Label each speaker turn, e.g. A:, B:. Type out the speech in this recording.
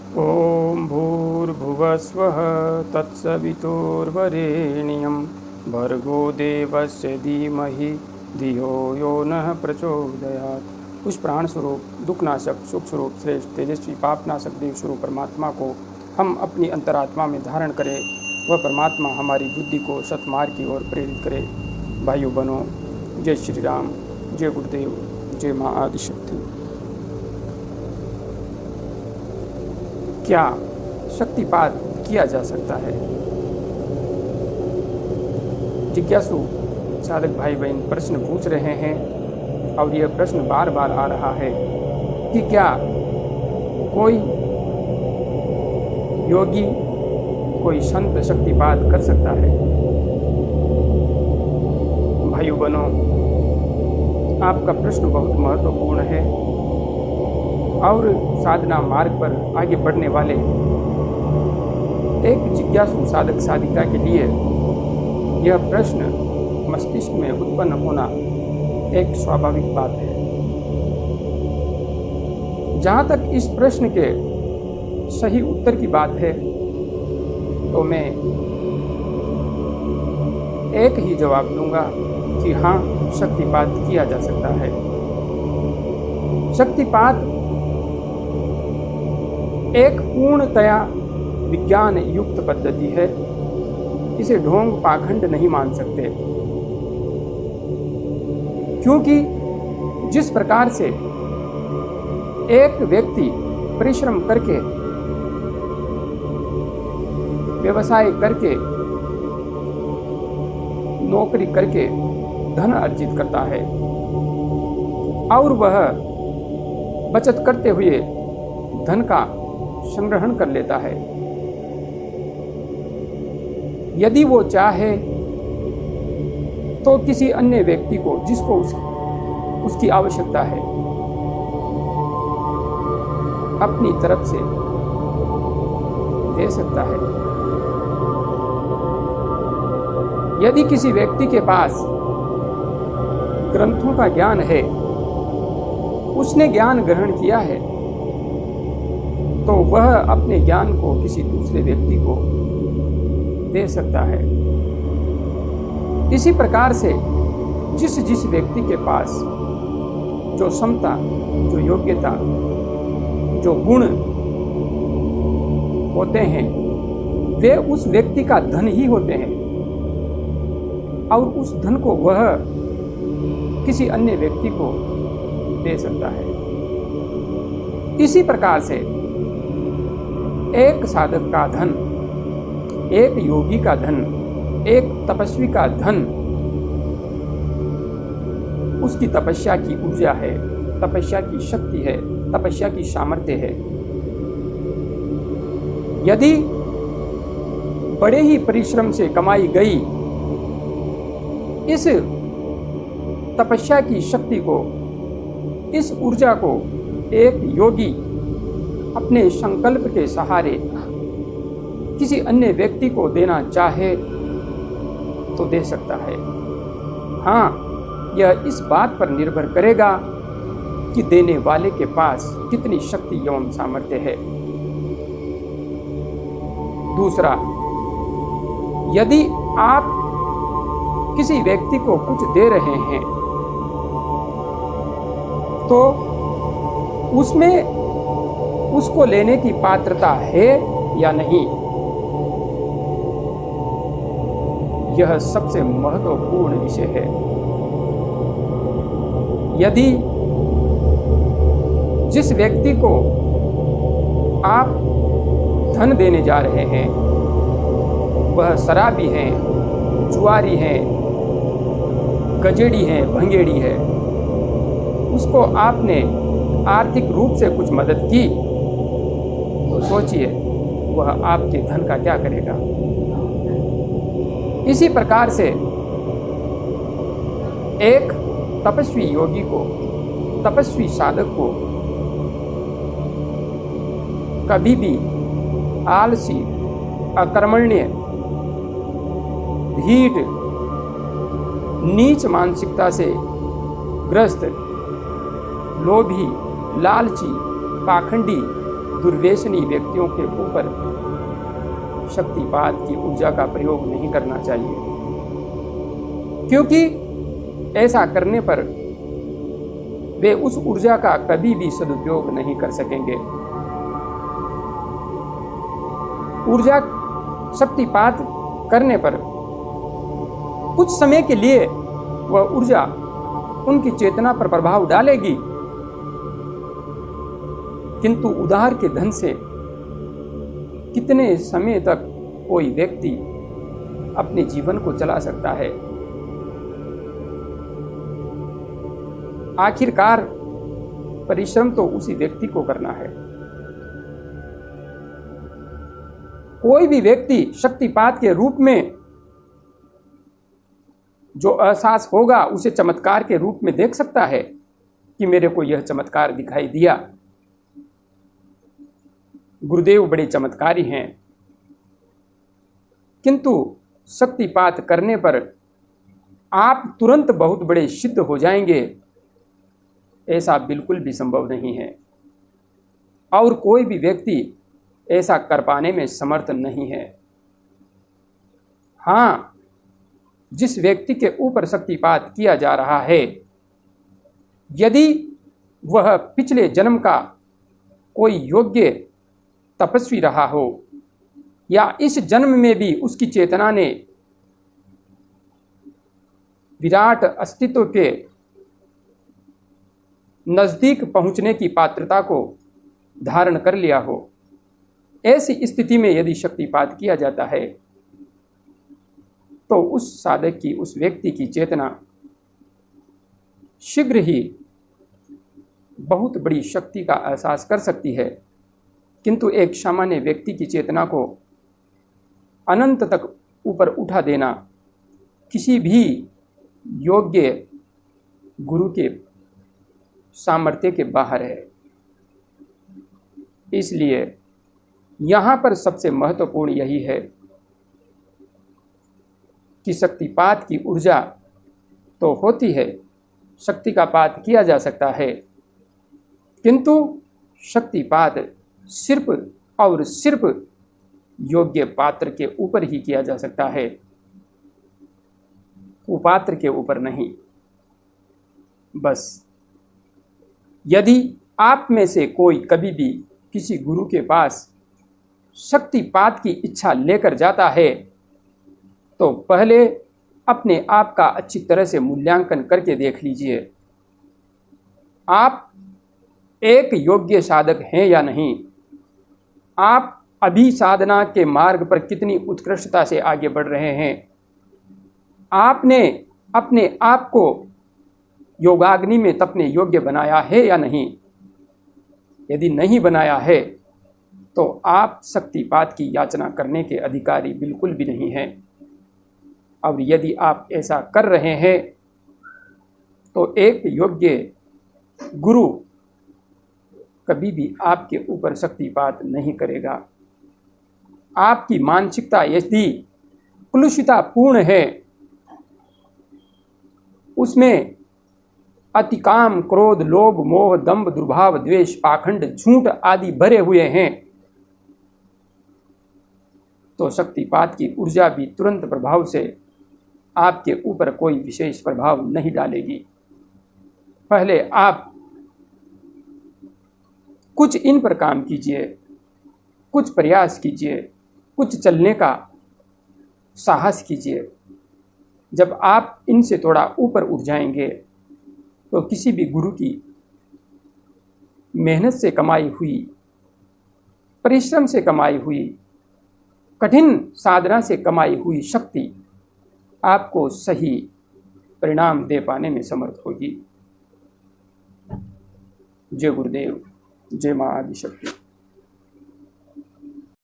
A: ॐ भूर्भुवस्वः तत्सवितुर्वरेण्यं भर्गो देवस्य धीमहि धियो यो नः प्रचोदयात्। उस प्राण स्वरूप, दुखनाशक, सुख स्वरूप, श्रेष्ठ, तेजस्वी, पापनाशक देव स्वरूप परमात्मा को हम अपनी अंतरात्मा में धारण करें। वह परमात्मा हमारी बुद्धि को सतमार्ग की ओर प्रेरित करे। भाइयों बहनों, जय श्री राम, जय गुरुदेव, जय माँ आदिशक्ति। क्या शक्तिपात किया जा सकता है? जिज्ञासु साधक भाई बहन प्रश्न पूछ रहे हैं और यह प्रश्न बार बार आ रहा है कि क्या कोई योगी, कोई संत शक्तिपात कर सकता है? भाइयों बहनों, आपका प्रश्न बहुत महत्वपूर्ण है और साधना मार्ग पर आगे बढ़ने वाले एक जिज्ञासु साधक साधिका के लिए यह प्रश्न मस्तिष्क में उत्पन्न होना एक स्वाभाविक बात है। जहाँ तक इस प्रश्न के सही उत्तर की बात है तो मैं एक ही जवाब दूंगा कि हाँ, शक्तिपात किया जा सकता है। शक्तिपात एक पूर्णतया विज्ञान युक्त पद्धति है। इसे ढोंग पाखंड नहीं मान सकते, क्योंकि जिस प्रकार से एक व्यक्ति परिश्रम करके, व्यवसाय करके, नौकरी करके धन अर्जित करता है और वह बचत करते हुए धन का संग्रहण कर लेता है, यदि वो चाहे तो किसी अन्य व्यक्ति को जिसको उसकी आवश्यकता है अपनी तरफ से दे सकता है। यदि किसी व्यक्ति के पास ग्रंथों का ज्ञान है, उसने ज्ञान ग्रहण किया है, तो वह अपने ज्ञान को किसी दूसरे व्यक्ति को दे सकता है। इसी प्रकार से जिस व्यक्ति के पास जो क्षमता, जो योग्यता, जो गुण होते हैं, वे उस व्यक्ति का धन ही होते हैं और उस धन को वह किसी अन्य व्यक्ति को दे सकता है। इसी प्रकार से एक साधक का धन, एक योगी का धन, एक तपस्वी का धन उसकी तपस्या की ऊर्जा है, तपस्या की शक्ति है, तपस्या की सामर्थ्य है। यदि बड़े ही परिश्रम से कमाई गई इस तपस्या की शक्ति को, इस ऊर्जा को एक योगी अपने संकल्प के सहारे किसी अन्य व्यक्ति को देना चाहे तो दे सकता है। हाँ, यह इस बात पर निर्भर करेगा कि देने वाले के पास कितनी शक्ति एवं सामर्थ्य है। दूसरा, यदि आप किसी व्यक्ति को कुछ दे रहे हैं तो उसमें उसको लेने की पात्रता है या नहीं, यह सबसे महत्वपूर्ण विषय है। यदि जिस व्यक्ति को आप धन देने जा रहे हैं वह शराबी हैं, जुआरी हैं, गजेड़ी हैं, भंगेड़ी है, उसको आपने आर्थिक रूप से कुछ मदद की तो सोचिए वह आपके धन का क्या करेगा। इसी प्रकार से एक तपस्वी योगी को, तपस्वी साधक को कभी भी आलसी, अकर्मण्य, ढीठ, नीच मानसिकता से ग्रस्त, लोभी, लालची, पाखंडी दुर्व्यसनी व्यक्तियों के ऊपर शक्तिपात की ऊर्जा का प्रयोग नहीं करना चाहिए, क्योंकि ऐसा करने पर वे उस ऊर्जा का कभी भी सदुपयोग नहीं कर सकेंगे। ऊर्जा शक्तिपात करने पर कुछ समय के लिए वह ऊर्जा उनकी चेतना पर प्रभाव डालेगी, किंतु उधार के धन से कितने समय तक कोई व्यक्ति अपने जीवन को चला सकता है। आखिरकार परिश्रम तो उसी व्यक्ति को करना है। कोई भी व्यक्ति शक्तिपात के रूप में जो एहसास होगा उसे चमत्कार के रूप में देख सकता है कि मेरे को यह चमत्कार दिखाई दिया। गुरुदेव बड़े चमत्कारी हैं, किंतु शक्तिपात करने पर आप तुरंत बहुत बड़े सिद्ध हो जाएंगे, ऐसा बिल्कुल भी संभव नहीं है। और कोई भी व्यक्ति ऐसा कर पाने में समर्थ नहीं है। हाँ, जिस व्यक्ति के ऊपर शक्तिपात किया जा रहा है, यदि वह पिछले जन्म का कोई योग्य तपस्वी रहा हो, या इस जन्म में भी उसकी चेतना ने विराट अस्तित्व के नजदीक पहुंचने की पात्रता को धारण कर लिया हो, ऐसी स्थिति में यदि शक्तिपात किया जाता है तो उस साधक की, उस व्यक्ति की चेतना शीघ्र ही बहुत बड़ी शक्ति का एहसास कर सकती है, किंतु एक सामान्य व्यक्ति की चेतना को अनंत तक ऊपर उठा देना किसी भी योग्य गुरु के सामर्थ्य के बाहर है। इसलिए यहाँ पर सबसे महत्वपूर्ण यही है कि शक्तिपात की ऊर्जा तो होती है, शक्ति का पात किया जा सकता है, किंतु शक्तिपात सिर्फ और सिर्फ योग्य पात्र के ऊपर ही किया जा सकता है, कुपात्र के ऊपर नहीं। बस यदि आप में से कोई कभी भी किसी गुरु के पास शक्तिपात की इच्छा लेकर जाता है तो पहले अपने आप का अच्छी तरह से मूल्यांकन करके देख लीजिए, आप एक योग्य साधक हैं या नहीं, आप अभी साधना के मार्ग पर कितनी उत्कृष्टता से आगे बढ़ रहे हैं, आपने अपने आप को योगाग्नि में तपने योग्य बनाया है या नहीं। यदि नहीं बनाया है तो आप शक्तिपात की याचना करने के अधिकारी बिल्कुल भी नहीं हैं। और यदि आप ऐसा कर रहे हैं तो एक योग्य गुरु कभी भी आपके ऊपर शक्तिपात नहीं करेगा। आपकी मानसिकता यदि कुलुषिता पूर्ण है, उसमें अतिकाम, क्रोध, लोभ, मोह, दंभ, दुर्भाव, द्वेष, पाखंड, झूठ आदि भरे हुए हैं, तो शक्तिपात की ऊर्जा भी तुरंत प्रभाव से आपके ऊपर कोई विशेष प्रभाव नहीं डालेगी। पहले आप कुछ इन पर काम कीजिए, कुछ प्रयास कीजिए, कुछ चलने का साहस कीजिए। जब आप इनसे थोड़ा ऊपर उठ जाएंगे तो किसी भी गुरु की मेहनत से कमाई हुई, परिश्रम से कमाई हुई, कठिन साधना से कमाई हुई शक्ति आपको सही परिणाम दे पाने में समर्थ होगी। जय गुरुदेव, जय मां आदिशक्ति।